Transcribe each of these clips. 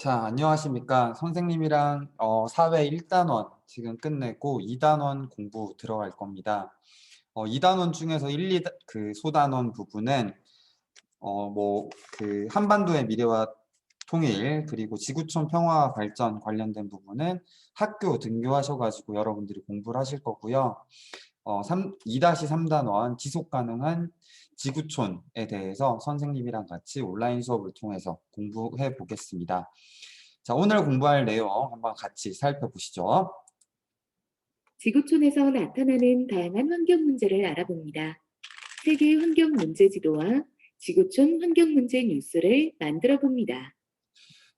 자, 안녕하십니까. 선생님이랑 사회 1단원 지금 끝내고 2단원 공부 들어갈 겁니다. 2단원 중에서 1, 2, 그 소단원 부분은 한반도의 미래와 통일 그리고 지구촌 평화와 발전 관련된 부분은 학교 등교하셔가지고 여러분들이 공부를 하실 거고요. 2-3단원 지속 가능한 지구촌에 대해서 선생님이랑 같이 온라인 수업을 통해서 공부해 보겠습니다. 자, 오늘 공부할 내용 한번 같이 살펴보시죠. 지구촌에서 나타나는 다양한 환경 문제를 알아봅니다. 세계 환경 문제 지도와 지구촌 환경 문제 뉴스를 만들어 봅니다.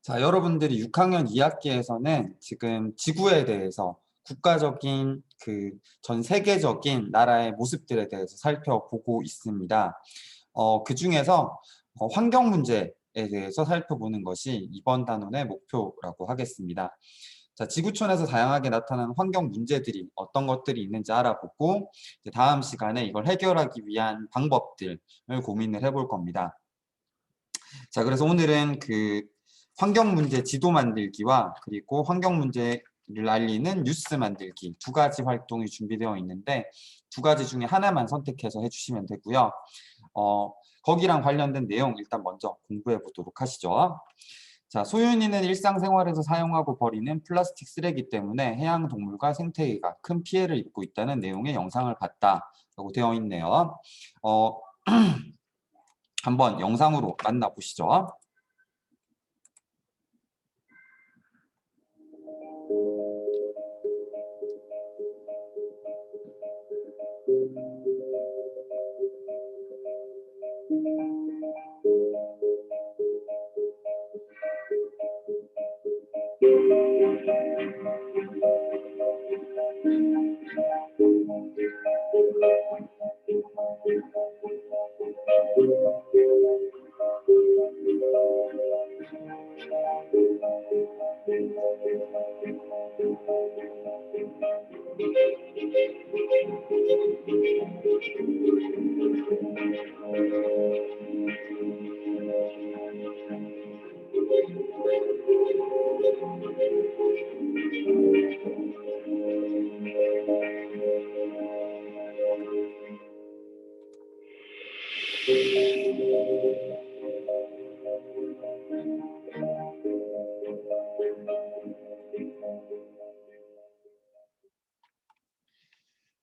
자, 여러분들이 6학년 2학기에서는 지금 지구에 대해서 국가적인 전 세계적인 나라의 모습들에 대해서 살펴보고 있습니다. 그 중에서 환경 문제에 대해서 살펴보는 것이 이번 단원의 목표라고 하겠습니다. 자, 지구촌에서 다양하게 나타나는 환경 문제들이 어떤 것들이 있는지 알아보고 다음 시간에 이걸 해결하기 위한 방법들을 고민을 해볼 겁니다. 자, 그래서 오늘은 환경 문제 지도 만들기와 그리고 환경 문제를 알리는 뉴스 만들기 두 가지 활동이 준비되어 있는데 두 가지 중에 하나만 선택해서 해주시면 되고요. 거기랑 관련된 내용 일단 먼저 공부해 보도록 하시죠. 자, 소윤이는 일상생활에서 사용하고 버리는 플라스틱 쓰레기 때문에 해양동물과 생태계가 큰 피해를 입고 있다는 내용의 영상을 봤다라고 되어 있네요. 한번 영상으로 만나보시죠.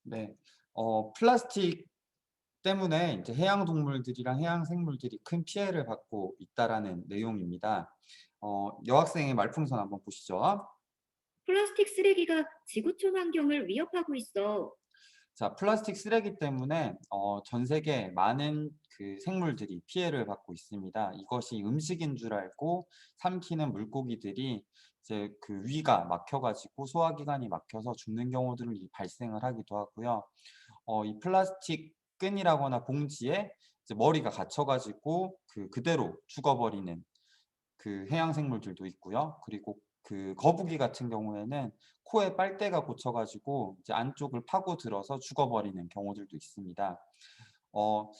네, 플라스틱 때문에 이제 해양 동물들이랑 해양 생물들이 큰 피해를 받고 있다라는 내용입니다. 여학생의 말풍선 한번 보시죠. 플라스틱 쓰레기가 지구촌 환경을 위협하고 있어. 자, 플라스틱 쓰레기 때문에 전 세계 많은 생물들이 피해를 받고 있습니다. 이것이 음식인 줄 알고 삼키는 물고기들이 이제 위가 막혀가지고 소화기관이 막혀서 죽는 경우들이 발생을 하기도 하고요. 이 플라스틱 끈이라거나 봉지에 이제 머리가 갇혀가지고 그대로 죽어버리는 해양 생물들도 있고요. 그리고 거북이 같은 경우에는 코에 빨대가 꽂혀가지고 이제 안쪽을 파고들어서 죽어버리는 경우들도 있습니다. 어,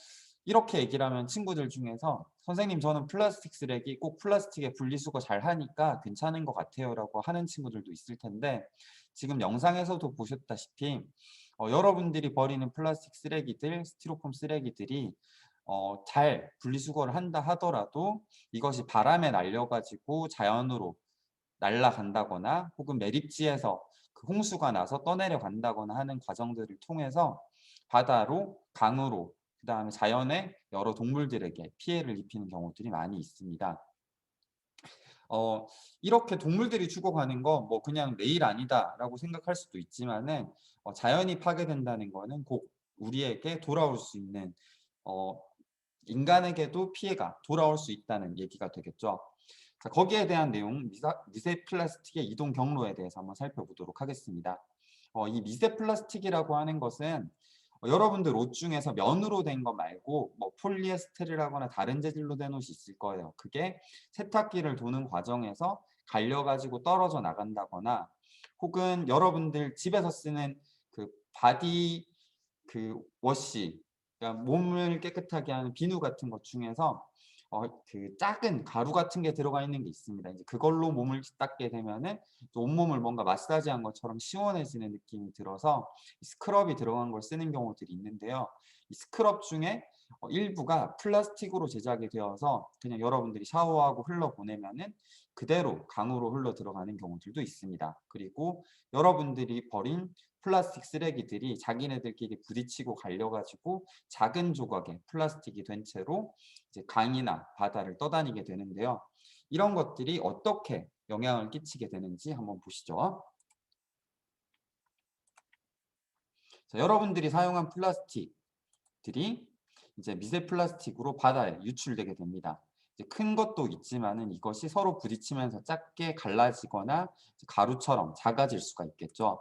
이렇게 얘기를 하면 친구들 중에서 선생님 저는 플라스틱 쓰레기 꼭 플라스틱에 분리수거 잘 하니까 괜찮은 것 같아요 라고 하는 친구들도 있을 텐데 지금 영상에서도 보셨다시피 여러분들이 버리는 플라스틱 쓰레기들, 스티로폼 쓰레기들이 잘 분리수거를 한다 하더라도 이것이 바람에 날려가지고 자연으로 날아간다거나 혹은 매립지에서 홍수가 나서 떠내려 간다거나 하는 과정들을 통해서 바다로, 강으로, 그 다음에 자연의 여러 동물들에게 피해를 입히는 경우들이 많이 있습니다. 이렇게 동물들이 죽어가는 거 뭐 그냥 내일 아니다라고 생각할 수도 있지만은 자연이 파괴된다는 거는 꼭 우리에게 돌아올 수 있는 인간에게도 피해가 돌아올 수 있다는 얘기가 되겠죠. 자, 거기에 대한 내용, 미세 플라스틱의 이동 경로에 대해서 한번 살펴보도록 하겠습니다. 이 미세 플라스틱이라고 하는 것은 여러분들 옷 중에서 면으로 된 거 말고 뭐 폴리에스테르라거나 다른 재질로 된 옷이 있을 거예요. 그게 세탁기를 도는 과정에서 갈려가지고 떨어져 나간다거나 혹은 여러분들 집에서 쓰는 바디 워시, 그러니까 몸을 깨끗하게 하는 비누 같은 것 중에서 그 작은 가루 같은 게 들어가 있는 게 있습니다. 이제 그걸로 몸을 닦게 되면은 또 온몸을 뭔가 마사지한 것처럼 시원해지는 느낌이 들어서 스크럽이 들어간 걸 쓰는 경우들이 있는데요. 이 스크럽 중에 일부가 플라스틱으로 제작이 되어서 그냥 여러분들이 샤워하고 흘러보내면은 그대로 강으로 흘러 들어가는 경우들도 있습니다. 그리고 여러분들이 버린 플라스틱 쓰레기들이 자기네들끼리 부딪히고 갈려가지고 작은 조각의 플라스틱이 된 채로 이제 강이나 바다를 떠다니게 되는데요. 이런 것들이 어떻게 영향을 끼치게 되는지 한번 보시죠. 자, 여러분들이 사용한 플라스틱들이 이제 미세 플라스틱으로 바다에 유출되게 됩니다. 이제 큰 것도 있지만은 이것이 서로 부딪히면서 작게 갈라지거나 가루처럼 작아질 수가 있겠죠.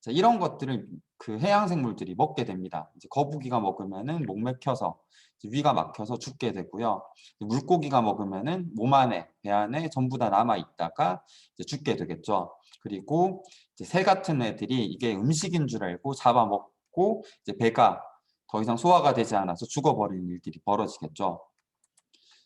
자, 이런 것들을 그 해양 생물들이 먹게 됩니다. 이제 거북이가 먹으면은 목 맥혀서 위가 막혀서 죽게 되고요. 물고기가 먹으면은 몸 안에, 배 안에 전부 다 남아 있다가 이제 죽게 되겠죠. 그리고 이제 새 같은 애들이 이게 음식인 줄 알고 잡아먹고 이제 배가 더 이상 소화가 되지 않아서 죽어버리는 일들이 벌어지겠죠.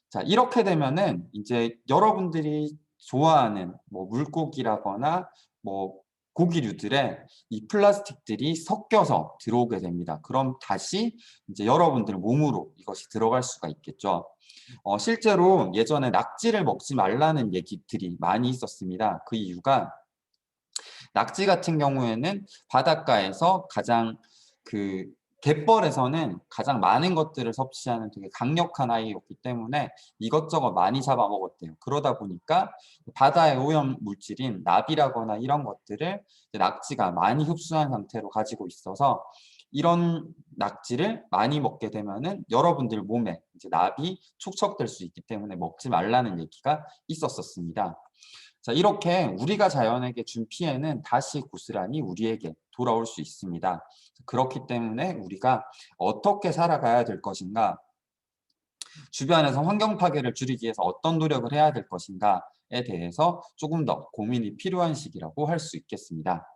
자, 이렇게 되면은 이제 여러분들이 좋아하는 뭐 물고기라거나 뭐 고기류들의 이 플라스틱들이 섞여서 들어오게 됩니다. 그럼 다시 이제 여러분들 몸으로 이것이 들어갈 수가 있겠죠. 실제로 예전에 낙지를 먹지 말라는 얘기들이 많이 있었습니다. 그 이유가 낙지 같은 경우에는 바닷가에서 가장 그 갯벌에서는 가장 많은 것들을 섭취하는 되게 강력한 아이였기 때문에 이것저것 많이 잡아먹었대요. 그러다 보니까 바다의 오염 물질인 납이라거나 이런 것들을 낙지가 많이 흡수한 상태로 가지고 있어서 이런 낙지를 많이 먹게 되면은 여러분들 몸에 이제 납이 축적될 수 있기 때문에 먹지 말라는 얘기가 있었었습니다. 자, 이렇게 우리가 자연에게 준 피해는 다시 고스란히 우리에게 돌아올 수 있습니다. 그렇기 때문에 우리가 어떻게 살아가야 될 것인가, 주변에서 환경 파괴를 줄이기 위해서 어떤 노력을 해야 될 것인가에 대해서 조금 더 고민이 필요한 시기라고 할 수 있겠습니다.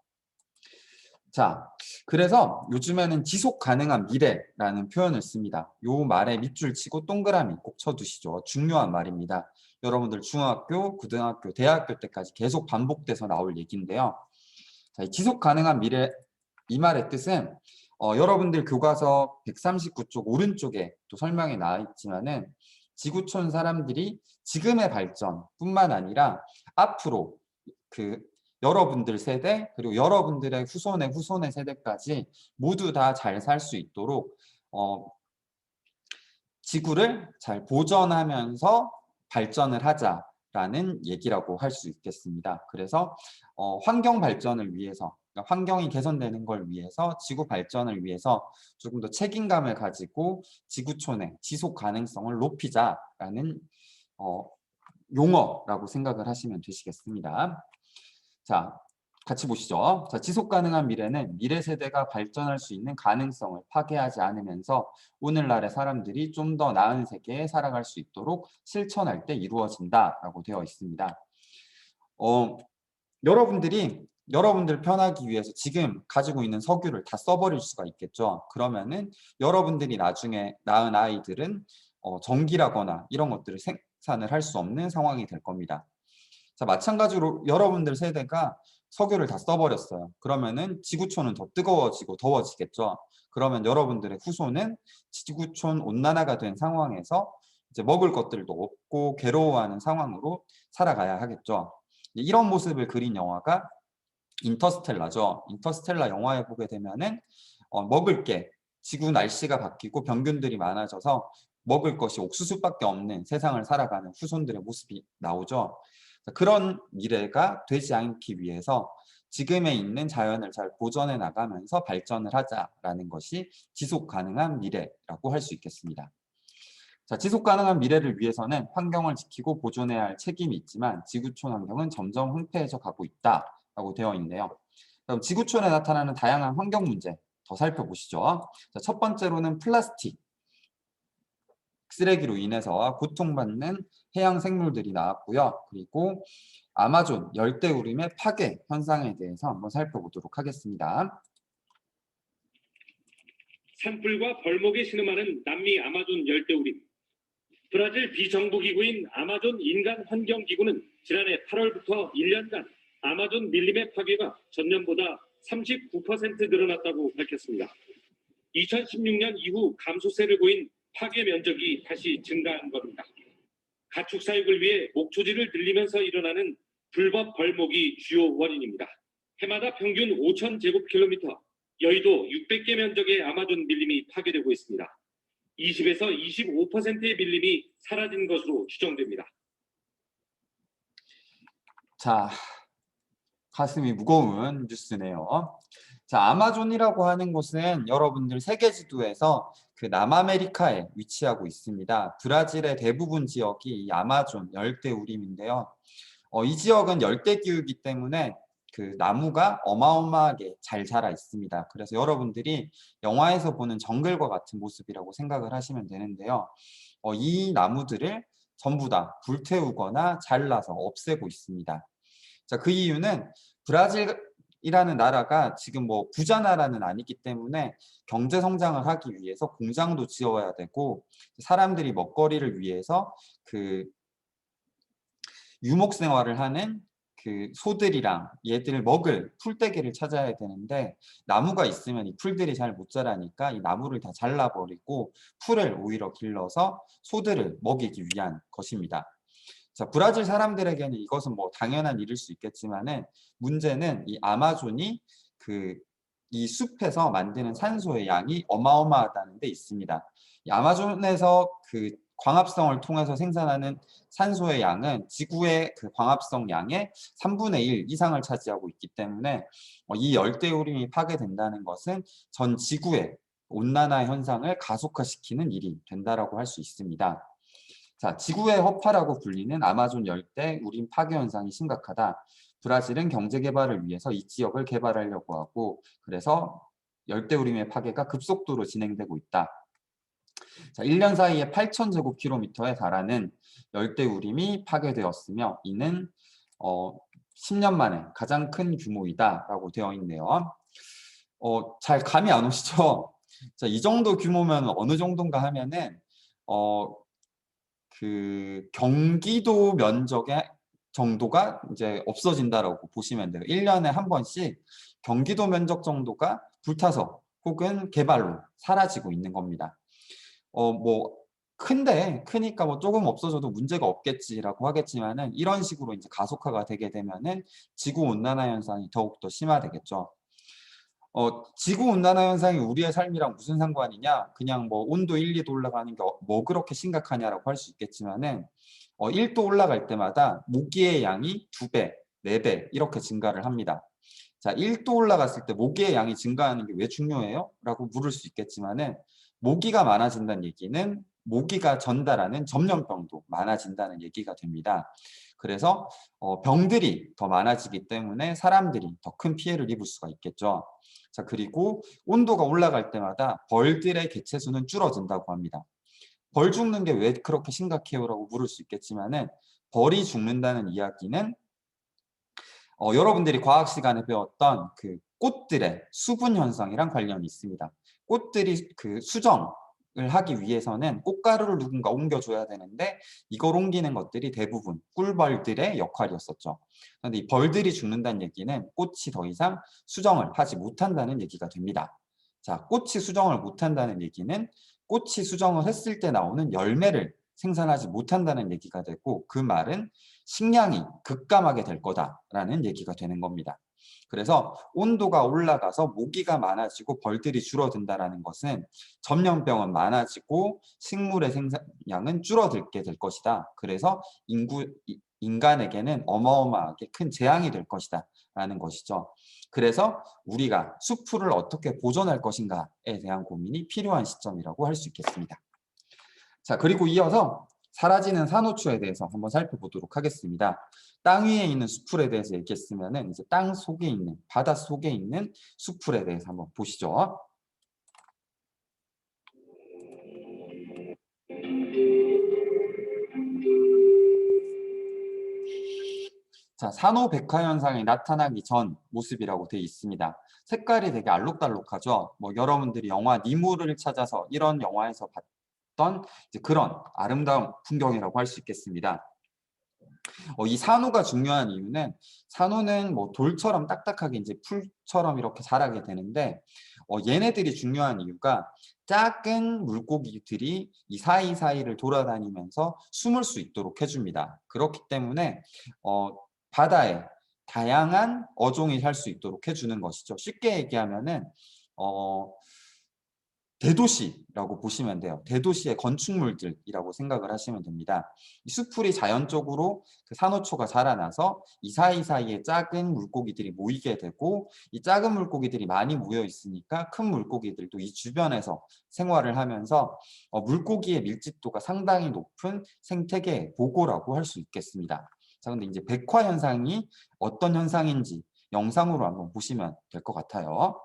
자, 그래서 요즘에는 지속 가능한 미래라는 표현을 씁니다. 요 말에 밑줄 치고 동그라미 꼭 쳐두시죠. 중요한 말입니다. 여러분들 중학교, 고등학교, 대학교 때까지 계속 반복돼서 나올 얘기인데요. 자, 이 지속 가능한 미래, 이 말의 뜻은 여러분들 교과서 139쪽 오른쪽에 또 설명이 나와 있지만은 지구촌 사람들이 지금의 발전뿐만 아니라 앞으로 그 여러분들 세대 그리고 여러분들의 후손의 후손의 세대까지 모두 다 잘 살 수 있도록 지구를 잘 보전하면서 발전을 하자라는 얘기라고 할 수 있겠습니다. 그래서 환경 발전을 위해서, 그러니까 환경이 개선되는 걸 위해서, 지구 발전을 위해서 조금 더 책임감을 가지고 지구촌의 지속 가능성을 높이자라는 용어라고 생각을 하시면 되시겠습니다. 자, 같이 보시죠. 자, 지속 가능한 미래는 미래 세대가 발전할 수 있는 가능성을 파괴하지 않으면서 오늘날의 사람들이 좀 더 나은 세계에 살아갈 수 있도록 실천할 때 이루어진다라고 되어 있습니다. 여러분들 편하기 위해서 지금 가지고 있는 석유를 다 써버릴 수가 있겠죠. 그러면은 여러분들이 나중에 낳은 아이들은 전기라거나 이런 것들을 생산을 할 수 없는 상황이 될 겁니다. 자, 마찬가지로 여러분들 세대가 석유를 다 써버렸어요. 그러면은 지구촌은 더 뜨거워지고 더워지겠죠. 그러면 여러분들의 후손은 지구촌 온난화가 된 상황에서 이제 먹을 것들도 없고 괴로워하는 상황으로 살아가야 하겠죠. 이런 모습을 그린 영화가 인터스텔라죠. 인터스텔라 영화에 보게 되면은 먹을 게 지구 날씨가 바뀌고 병균들이 많아져서 먹을 것이 옥수수밖에 없는 세상을 살아가는 후손들의 모습이 나오죠. 그런 미래가 되지 않기 위해서 지금에 있는 자연을 잘 보존해 나가면서 발전을 하자라는 것이 지속 가능한 미래라고 할 수 있겠습니다. 자, 지속 가능한 미래를 위해서는 환경을 지키고 보존해야 할 책임이 있지만 지구촌 환경은 점점 황폐해져 가고 있다라고 되어 있네요. 그럼 지구촌에 나타나는 다양한 환경 문제 더 살펴보시죠. 자, 첫 번째로는 플라스틱 쓰레기로 인해서 고통받는 해양 생물들이 나왔고요. 그리고 아마존 열대우림의 파괴 현상에 대해서 한번 살펴보도록 하겠습니다. 산불과 벌목에 신음하는 남미 아마존 열대우림. 브라질 비정부기구인 아마존 인간환경기구는 지난해 8월부터 1년간 아마존 밀림의 파괴가 전년보다 39% 늘어났다고 밝혔습니다. 2016년 이후 감소세를 보인 파괴 면적이 다시 증가한 겁니다. 가축 사육을 위해 목초지를 늘리면서 일어나는 불법 벌목이 주요 원인입니다. 해마다 평균 5,000제곱킬로미터, 여의도 600개 면적의 아마존 밀림이 파괴되고 있습니다. 20에서 25%의 밀림이 사라진 것으로 추정됩니다. 자, 가슴이 무거운 뉴스네요. 자, 아마존이라고 하는 곳은 여러분들 세계 지도에서 그 남아메리카에 위치하고 있습니다. 브라질의 대부분 지역이 이 아마존 열대우림인데요. 이 지역은 열대기후이기 때문에 그 나무가 어마어마하게 잘 자라 있습니다. 그래서 여러분들이 영화에서 보는 정글과 같은 모습이라고 생각을 하시면 되는데요. 이 나무들을 전부 다 불태우거나 잘라서 없애고 있습니다. 자, 그 이유는 브라질이라는 나라가 지금 뭐 부자 나라는 아니기 때문에 경제 성장을 하기 위해서 공장도 지어야 되고 사람들이 먹거리를 위해서 그 유목 생활을 하는 그 소들이랑 얘들을 먹을 풀떼기를 찾아야 되는데 나무가 있으면 이 풀들이 잘 못 자라니까 이 나무를 다 잘라버리고 풀을 오히려 길러서 소들을 먹이기 위한 것입니다. 자, 브라질 사람들에게는 이것은 뭐 당연한 일일 수 있겠지만은 문제는 이 아마존이 이 숲에서 만드는 산소의 양이 어마어마하다는 데 있습니다. 이 아마존에서 그 광합성을 통해서 생산하는 산소의 양은 지구의 그 광합성 양의 3분의 1 이상을 차지하고 있기 때문에 이 열대우림이 파괴된다는 것은 전 지구의 온난화 현상을 가속화시키는 일이 된다라고 할 수 있습니다. 자, 지구의 허파라고 불리는 아마존 열대 우림 파괴 현상이 심각하다. 브라질은 경제 개발을 위해서 이 지역을 개발하려고 하고 그래서 열대우림의 파괴가 급속도로 진행되고 있다. 자, 1년 사이에 8,000제곱킬로미터에 달하는 열대우림이 파괴되었으며 이는 10년 만에 가장 큰 규모이다라고 되어 있네요. 잘 감이 안 오시죠? 자, 이 정도 규모면 어느 정도인가 하면은 그 경기도 면적의 정도가 이제 없어진다라고 보시면 돼요. 1년에 한 번씩 경기도 면적 정도가 불타서 혹은 개발로 사라지고 있는 겁니다. 뭐 크니까 뭐 조금 없어져도 문제가 없겠지라고 하겠지만은 이런 식으로 이제 가속화가 되게 되면은 지구 온난화 현상이 더욱더 심화되겠죠. 지구 온난화 현상이 우리의 삶이랑 무슨 상관이냐? 그냥 뭐 온도 1, 2도 올라가는 게 뭐 그렇게 심각하냐라고 할 수 있겠지만은 1도 올라갈 때마다 모기의 양이 2배, 4배 이렇게 증가를 합니다. 자, 1도 올라갔을 때 모기의 양이 증가하는 게 왜 중요해요? 라고 물을 수 있겠지만은 모기가 많아진다는 얘기는 모기가 전달하는 전염병도 많아진다는 얘기가 됩니다. 그래서 병들이 더 많아지기 때문에 사람들이 더 큰 피해를 입을 수가 있겠죠. 자, 그리고 온도가 올라갈 때마다 벌들의 개체수는 줄어든다고 합니다. 벌 죽는 게 왜 그렇게 심각해요? 라고 물을 수 있겠지만은 벌이 죽는다는 이야기는 여러분들이 과학 시간에 배웠던 그 꽃들의 수분 현상이랑 관련이 있습니다. 꽃들이 그 수정을 하기 위해서는 꽃가루를 누군가 옮겨줘야 되는데 이걸 옮기는 것들이 대부분 꿀벌들의 역할이었었죠. 그런데 이 벌들이 죽는다는 얘기는 꽃이 더 이상 수정을 하지 못한다는 얘기가 됩니다. 자, 꽃이 수정을 못한다는 얘기는 꽃이 수정을 했을 때 나오는 열매를 생산하지 못한다는 얘기가 되고 그 말은 식량이 급감하게 될 거다라는 얘기가 되는 겁니다. 그래서 온도가 올라가서 모기가 많아지고 벌들이 줄어든다는 것은 전염병은 많아지고 식물의 생산량은 줄어들게 될 것이다. 그래서 인간에게는 어마어마하게 큰 재앙이 될 것이다 라는 것이죠. 그래서 우리가 숲을 어떻게 보존할 것인가에 대한 고민이 필요한 시점이라고 할 수 있겠습니다. 자, 그리고 이어서 사라지는 산호초에 대해서 한번 살펴보도록 하겠습니다. 땅 위에 있는 수풀에 대해서 얘기했으면은 이제 땅 속에 있는, 바다 속에 있는 수풀에 대해서 한번 보시죠. 자, 산호백화 현상이 나타나기 전 모습이라고 되어 있습니다. 색깔이 되게 알록달록하죠. 뭐 여러분들이 영화 니모를 찾아서 이런 영화에서 있던 이제 그런 아름다운 풍경이라고 할 수 있겠습니다. 이 산호가 중요한 이유는 산호는 뭐 돌처럼 딱딱하게 이제 풀처럼 이렇게 자라게 되는데 얘네들이 중요한 이유가 작은 물고기들이 이 사이사이를 돌아다니면서 숨을 수 있도록 해줍니다. 그렇기 때문에 바다에 다양한 어종이 살 수 있도록 해주는 것이죠. 쉽게 얘기하면은 대도시라고 보시면 돼요. 대도시의 건축물들이라고 생각을 하시면 됩니다. 이 수풀이 자연적으로 그 산호초가 자라나서 이 사이사이에 작은 물고기들이 모이게 되고 이 작은 물고기들이 많이 모여 있으니까 큰 물고기들도 이 주변에서 생활을 하면서 물고기의 밀집도가 상당히 높은 생태계 보고라고 할 수 있겠습니다. 자, 근데 이제 백화 현상이 어떤 현상인지 영상으로 한번 보시면 될 것 같아요.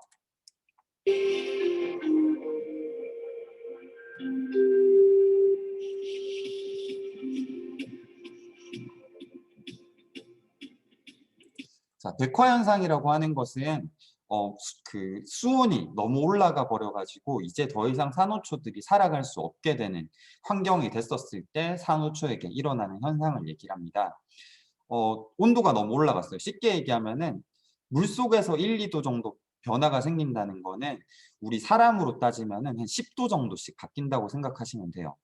자, 백화현상이라고 하는 것은 그 수온이 너무 올라가 버려가지고 이제 더 이상 산호초들이 살아갈 수 없게 되는 환경이 됐었을 때 산호초에게 일어나는 현상을 얘기를 합니다. 온도가 너무 올라갔어요. 쉽게 얘기하면은 물속에서 1, 2도 정도 변화가 생긴다는 거는 우리 사람으로 따지면은 한 10도 정도씩 바뀐다고 생각하시면 돼요.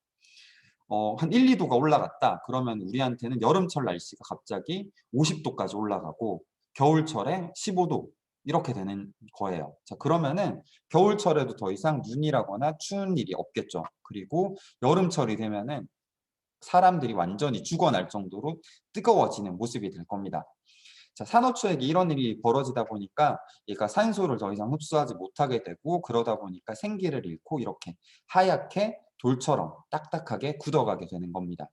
한 1, 2도가 올라갔다. 그러면 우리한테는 여름철 날씨가 갑자기 50도까지 올라가고 겨울철에 15도 이렇게 되는 거예요. 자, 그러면은 겨울철에도 더 이상 눈이라거나 추운 일이 없겠죠. 그리고 여름철이 되면은 사람들이 완전히 죽어날 정도로 뜨거워지는 모습이 될 겁니다. 자, 산호초에게 이런 일이 벌어지다 보니까 얘가 산소를 더 이상 흡수하지 못하게 되고 그러다 보니까 생기를 잃고 이렇게 하얗게 돌처럼 딱딱하게 굳어가게 되는 겁니다.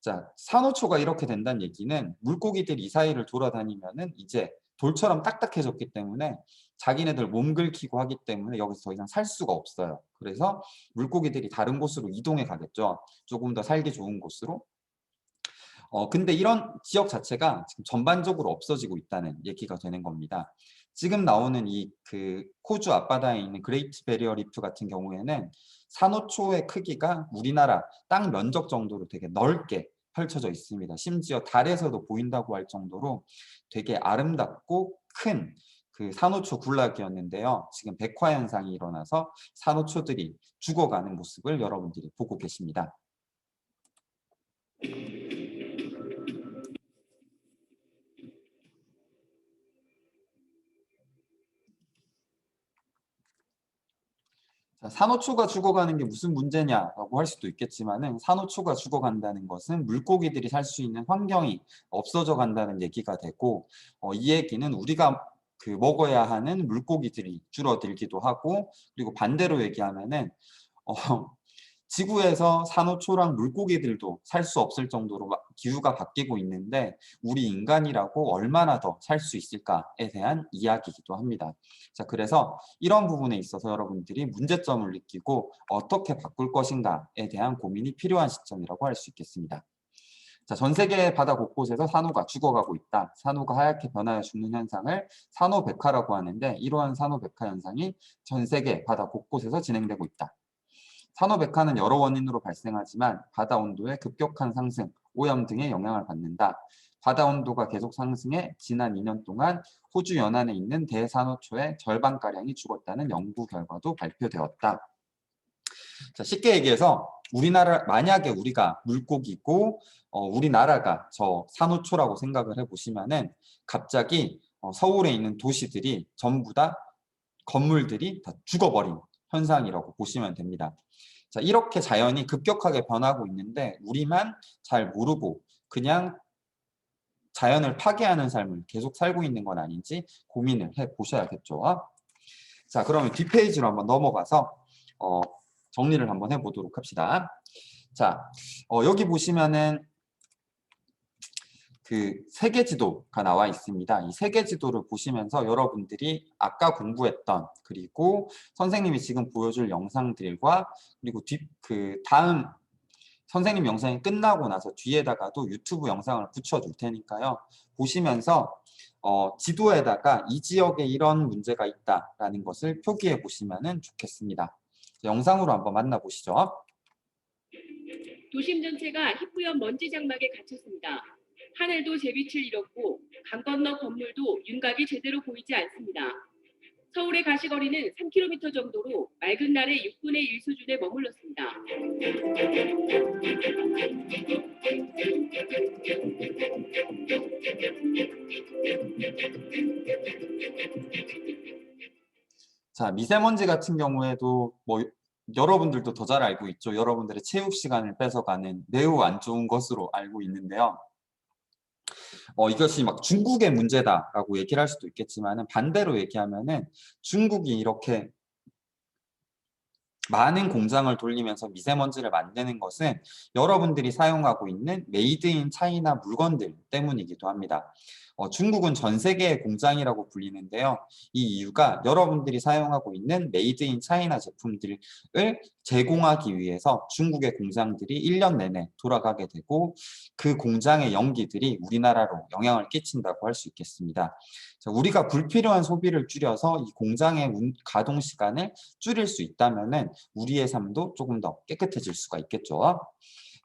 자, 산호초가 이렇게 된다는 얘기는 물고기들이 이 사이를 돌아다니면은 이제 돌처럼 딱딱해졌기 때문에 자기네들 몸 긁히고 하기 때문에 여기서 더 이상 살 수가 없어요. 그래서 물고기들이 다른 곳으로 이동해 가겠죠. 조금 더 살기 좋은 곳으로. 근데 이런 지역 자체가 지금 전반적으로 없어지고 있다는 얘기가 되는 겁니다. 지금 나오는 이 그 호주 앞바다에 있는 그레이트 베리어 리프 같은 경우에는 산호초의 크기가 우리나라 땅 면적 정도로 되게 넓게 펼쳐져 있습니다. 심지어 달에서도 보인다고 할 정도로 되게 아름답고 큰 그 산호초 군락이었는데요. 지금 백화 현상이 일어나서 산호초들이 죽어가는 모습을 여러분들이 보고 계십니다. 자, 산호초가 죽어가는 게 무슨 문제냐라고 할 수도 있겠지만은 산호초가 죽어간다는 것은 물고기들이 살 수 있는 환경이 없어져 간다는 얘기가 되고 이 얘기는 우리가 그 먹어야 하는 물고기들이 줄어들기도 하고 그리고 반대로 얘기하면은 지구에서 산호초랑 물고기들도 살 수 없을 정도로 기후가 바뀌고 있는데 우리 인간이라고 얼마나 더 살 수 있을까에 대한 이야기이기도 합니다. 자, 그래서 이런 부분에 있어서 여러분들이 문제점을 느끼고 어떻게 바꿀 것인가에 대한 고민이 필요한 시점이라고 할 수 있겠습니다. 자, 전 세계 바다 곳곳에서 산호가 죽어가고 있다. 산호가 하얗게 변하여 죽는 현상을 산호백화라고 하는데 이러한 산호백화 현상이 전 세계 바다 곳곳에서 진행되고 있다. 산호백화는 여러 원인으로 발생하지만 바다 온도의 급격한 상승, 오염 등의 영향을 받는다. 바다 온도가 계속 상승해 지난 2년 동안 호주 연안에 있는 대산호초의 절반가량이 죽었다는 연구 결과도 발표되었다. 자, 쉽게 얘기해서 만약에 우리가 물고기고 우리나라가 저 산호초라고 생각을 해보시면은 갑자기 서울에 있는 도시들이 전부 다 건물들이 다 죽어버린 현상이라고 보시면 됩니다. 자, 이렇게 자연이 급격하게 변하고 있는데 우리만 잘 모르고 그냥 자연을 파괴하는 삶을 계속 살고 있는 건 아닌지 고민을 해보셔야겠죠. 자, 그러면 뒷페이지로 한번 넘어가서 정리를 한번 해보도록 합시다. 자, 여기 보시면은 그 세계지도가 나와 있습니다. 이 세계지도를 보시면서 여러분들이 아까 공부했던 그리고 선생님이 지금 보여줄 영상들과 그리고 다음 선생님 영상이 끝나고 나서 뒤에다가도 유튜브 영상을 붙여줄 테니까요. 보시면서 지도에다가 이 지역에 이런 문제가 있다라는 것을 표기해 보시면 좋겠습니다. 영상으로 한번 만나보시죠. 도심 전체가 희뿌연 먼지 장막에 갇혔습니다. 하늘도 잿빛을 잃었고 강 건너 건물도 윤곽이 제대로 보이지 않습니다. 서울의 가시거리는 3km 정도로 맑은 날의 6분의 1 수준에 머물렀습니다. 자, 미세먼지 같은 경우에도 뭐 여러분들도 더 잘 알고 있죠. 여러분들의 체육 시간을 뺏어가는 매우 안 좋은 것으로 알고 있는데요. 이것이 막 중국의 문제다라고 얘기를 할 수도 있겠지만은 반대로 얘기하면은 중국이 이렇게 많은 공장을 돌리면서 미세먼지를 만드는 것은 여러분들이 사용하고 있는 메이드 인 차이나 물건들 때문이기도 합니다. 중국은 전 세계의 공장이라고 불리는데요. 이 이유가 여러분들이 사용하고 있는 메이드 인 차이나 제품들을 제공하기 위해서 중국의 공장들이 1년 내내 돌아가게 되고 그 공장의 연기들이 우리나라로 영향을 끼친다고 할 수 있겠습니다. 자, 우리가 불필요한 소비를 줄여서 이 공장의 가동 시간을 줄일 수 있다면은 우리의 삶도 조금 더 깨끗해질 수가 있겠죠.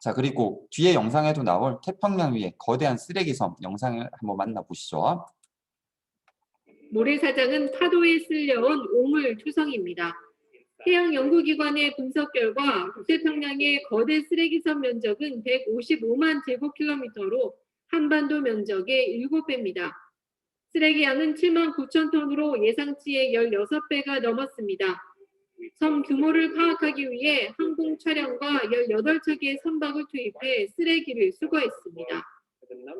자, 그리고 뒤에 영상에도 나올 태평양 위에 거대한 쓰레기섬 영상을 한번 만나보시죠. 모래사장은 파도에 쓸려온 오물 투성입니다. 해양연구기관의 분석 결과 북태평양의 거대 쓰레기섬 면적은 155만 제곱킬로미터로 한반도 면적의 7배입니다. 쓰레기 양은 7만 9천 톤으로 예상치의 16배가 넘었습니다. 섬 규모를 파악하기 위해 항공 촬영과 18척의 선박을 투입해 쓰레기를 수거했습니다.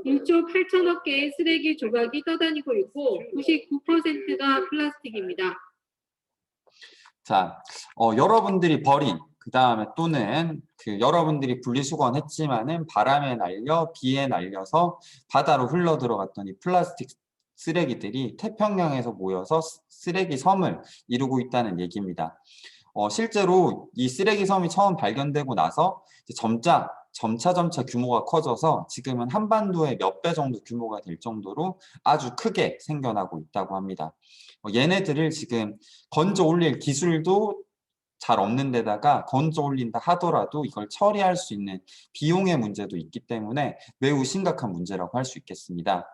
1조 8천억 개의 쓰레기 조각이 떠다니고 있고 99%가 플라스틱입니다. 자, 여러분들이 버린 그 다음에 또는 여러분들이 분리수거했지만은 바람에 날려 비에 날려서 바다로 흘러 들어갔던 이 플라스틱 쓰레기들이 태평양에서 모여서 쓰레기 섬을 이루고 있다는 얘기입니다. 실제로 이 쓰레기 섬이 처음 발견되고 나서 이제 점차 규모가 커져서 지금은 한반도의 몇 배 정도 규모가 될 정도로 아주 크게 생겨나고 있다고 합니다. 얘네들을 지금 건져 올릴 기술도 잘 없는 데다가 건져 올린다 하더라도 이걸 처리할 수 있는 비용의 문제도 있기 때문에 매우 심각한 문제라고 할 수 있겠습니다.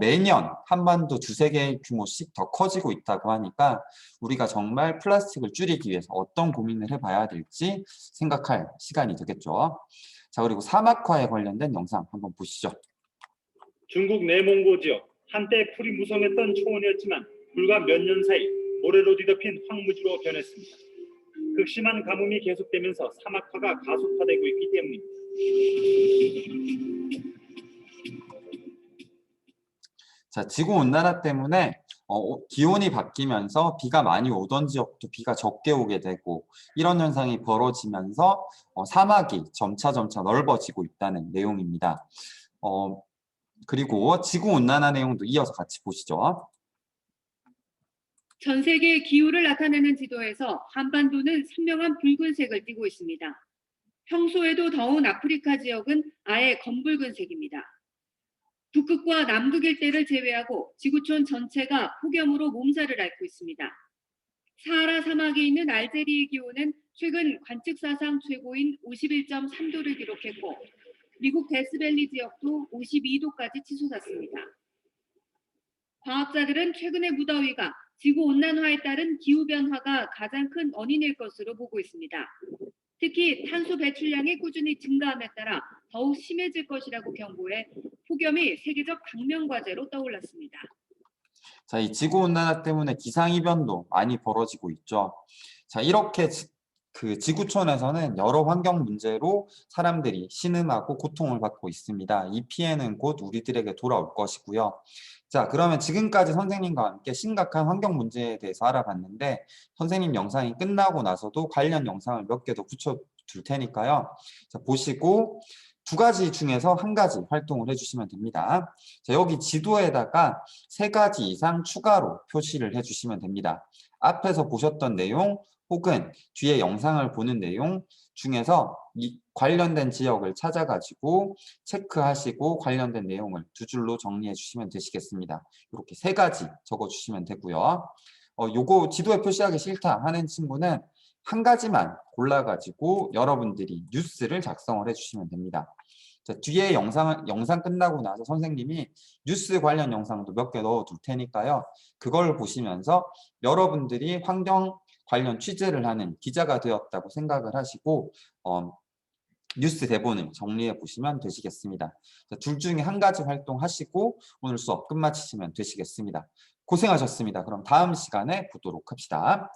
매년 한반도 2~3개 규모씩 더 커지고 있다고 하니까 우리가 정말 플라스틱을 줄이기 위해서 어떤 고민을 해봐야 될지 생각할 시간이 되겠죠. 자, 그리고 사막화에 관련된 영상 한번 보시죠. 중국 내몽고 지역, 한때 풀이 무성했던 초원이었지만 불과 몇 년 사이 모래로 뒤덮인 황무지로 변했습니다. 극심한 가뭄이 계속되면서 사막화가 가속화되고 있기 때문입니다. 자, 지구온난화 때문에 기온이 바뀌면서 비가 많이 오던 지역도 비가 적게 오게 되고 이런 현상이 벌어지면서 사막이 점차 넓어지고 있다는 내용입니다. 그리고 지구온난화 내용도 이어서 같이 보시죠. 전 세계 기후를 나타내는 지도에서 한반도는 선명한 붉은색을 띠고 있습니다. 평소에도 더운 아프리카 지역은 아예 검붉은색입니다. 북극과 남극 일대를 제외하고 지구촌 전체가 폭염으로 몸살을 앓고 있습니다. 사하라 사막에 있는 알제리의 기온은 최근 관측 사상 최고인 51.3도를 기록했고 미국 데스밸리 지역도 52도까지 치솟았습니다. 과학자들은 최근의 무더위가 지구온난화에 따른 기후변화가 가장 큰 원인일 것으로 보고 있습니다. 특히 탄소 배출량이 꾸준히 증가함에 따라 더욱 심해질 것이라고 경고해 폭염이 세계적 당면 과제로 떠올랐습니다. 자, 이 지구온난화 때문에 기상이변도 많이 벌어지고 있죠. 자, 이렇게 지구촌에서는 여러 환경 문제로 사람들이 신음하고 고통을 받고 있습니다. 이 피해는 곧 우리들에게 돌아올 것이고요. 자, 그러면 지금까지 선생님과 함께 심각한 환경 문제에 대해서 알아봤는데 선생님 영상이 끝나고 나서도 관련 영상을 몇 개 더 붙여둘 테니까요. 자, 보시고 2가지 중에서 1가지 활동을 해주시면 됩니다. 자, 여기 지도에다가 3가지 이상 추가로 표시를 해주시면 됩니다. 앞에서 보셨던 내용 혹은 뒤에 영상을 보는 내용 중에서 이 관련된 지역을 찾아가지고 체크하시고 관련된 내용을 2줄로 정리해 주시면 되시겠습니다. 이렇게 3가지 적어주시면 되고요. 요거 지도에 표시하기 싫다 하는 친구는 한 가지만 골라가지고 여러분들이 뉴스를 작성을 해주시면 됩니다. 자, 뒤에 영상 끝나고 나서 선생님이 뉴스 관련 영상도 몇 개 넣어둘 테니까요. 그걸 보시면서 여러분들이 환경 관련 취재를 하는 기자가 되었다고 생각을 하시고 뉴스 대본을 정리해 보시면 되시겠습니다. 자, 둘 중에 한 가지 활동하시고 오늘 수업 끝마치시면 되시겠습니다. 고생하셨습니다. 그럼 다음 시간에 보도록 합시다.